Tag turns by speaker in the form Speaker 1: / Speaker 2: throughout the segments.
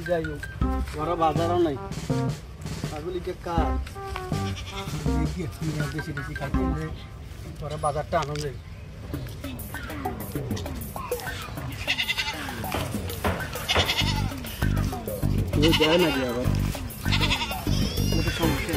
Speaker 1: যাই হোক বড় বাজারও নাই ছাগলিকে কাজ বেশি বেশি খাইতে বড় বাজারটা আনো যায় দেয় নাকি আবার সমস্যা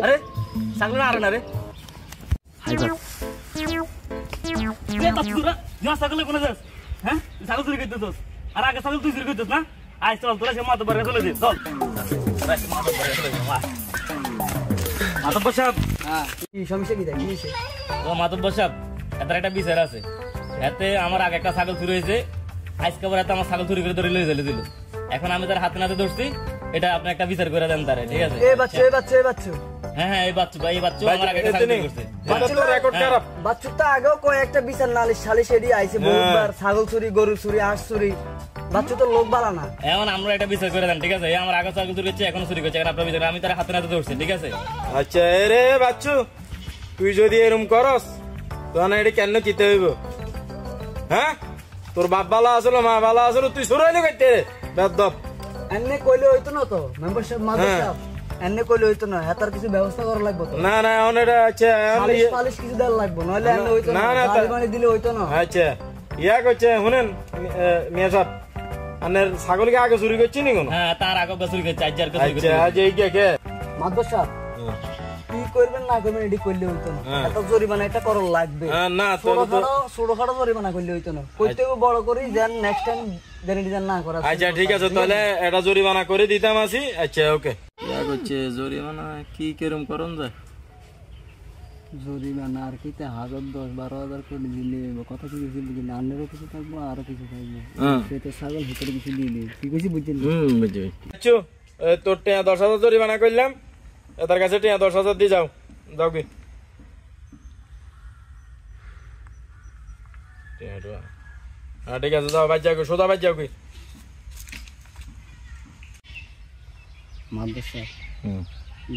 Speaker 2: अरे सांगलं ना रे सगळं कोणाच हा सगळं चोरी करतोस अरे अगं सगळं तू चोरी करतोस ना आज चल तुला माता बरं चल दे चल মাতা বসাব
Speaker 1: কি সমস্যা কি দেখি
Speaker 2: ও মাতা বসাব এটার একটা বিচার আছে এতে আমার আগে একটা ছাগল চুরি হয়েছে আজকে আবার এত আমার ছাগল চুরি করে ধরে লয়ে চলে দিল এখন আমি তার হাতে নাতে ধরছি এটা আপনি একটা বিচার করে দেন তারে ঠিক আছে
Speaker 1: এই বাচ্চা
Speaker 2: হ্যাঁ এই বাচ্চা ভাই এই বাচ্চা আমার আগে একটা ছাগল চুরি করছে
Speaker 1: বাচ্চা তো রেকর্ড খারাপ বাচ্চা তো আগেও কয়েকটা বিচার নালিশ সালিশ এডি আইছে বহুবার ছাগল চুরি গরু চুরি হাঁস চুরি বাচ্চা তো লোক বালা না
Speaker 2: এখন আমরা একটা বিচার করে দেন ঠিক আছে এই আমার আগে ছাগল চুরি করছে এখন চুরি করছে এখন আপনার বিচার আমি তার হাতে নাতে ধরছি ঠিক আছে
Speaker 3: আচ্ছা রে বাচ্চু তুই যদি এরকম করস তখন এটা কেন কিতে হইব হ্যাঁ তোর বাপ বালা আসলো মা বালা আসলো তুই সরাইলে করতে বেদব
Speaker 1: এনে কইলে হইতো না তো মেম্বারশিপ মাদ্রাসা এনে কইলে হইতো না হেতার কিছু ব্যবস্থা করা লাগবে তো
Speaker 3: না না এখন এটা আচ্ছা
Speaker 1: পালিশ কিছু দেওয়া লাগবে নইলে এনে হইতো না গালি দিলে হইতো না
Speaker 3: আচ্ছা ইয়া করছে শুনেন মিয়া সাহেব আনের ছাগলকে আগে চুরি করছি নি কোন
Speaker 2: হ্যাঁ তার আগে চুরি করছে আজ আর
Speaker 3: আচ্ছা আজ এই কে
Speaker 1: মাদ্রাসা কি করবেন না করবেন এডি কইলে হইতো না এত জরিমানা এটা করা লাগবে
Speaker 3: না
Speaker 1: ছোটখাটো জরিমানা করলে হইতো না কইতেও বড় করি যেন নেক্সট টাইম গ্যারান্টি না করা
Speaker 3: আচ্ছা ঠিক আছে তাহলে এটা জরিমানা করে দিতাম আসি আচ্ছা ওকে ইয়া করছে জরিমানা কি কেরম করন যায়
Speaker 1: জরিমানা আর কি 1010-12,000 করে দিলে কথা কি দিলে আন্নারও কিছু থাকবো আরো কিছু থাকবে সেটা ছাগল ভিতরে কিছু দিলে কি কইছি বুঝছেন
Speaker 3: বুঝছি আচ্ছা তোর 10,000 জরিমানা করলাম এটার কাছে 10,000 দিয়ে যাও যাও কি ঠিক আছে যাও বাজ যাও সোজা বাজ যাও কি
Speaker 1: মাদ্রাসা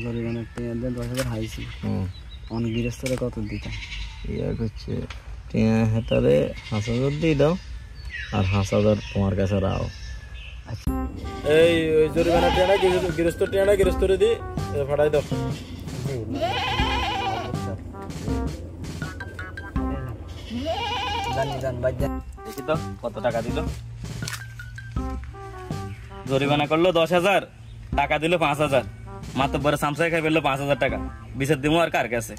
Speaker 1: জরিমানা 10,000 হাইছি অনেক গৃহস্থরে কত দিতাম
Speaker 3: ইয়া করছে হেতারে 5,000 দিয়ে দাও আর 5,000 তোমার কাছে রাও এই জরিমানা টিয়াটা গৃহস্থরে দি ফাটাই দাও
Speaker 2: দেখি তো কত টাকা দিল জরিমানা করলো 10,000 টাকা দিল 5,000 মাত্র বড় সামসাই খাই ফেললো 5,000 টাকা বিচার দিমু আর কার কাছে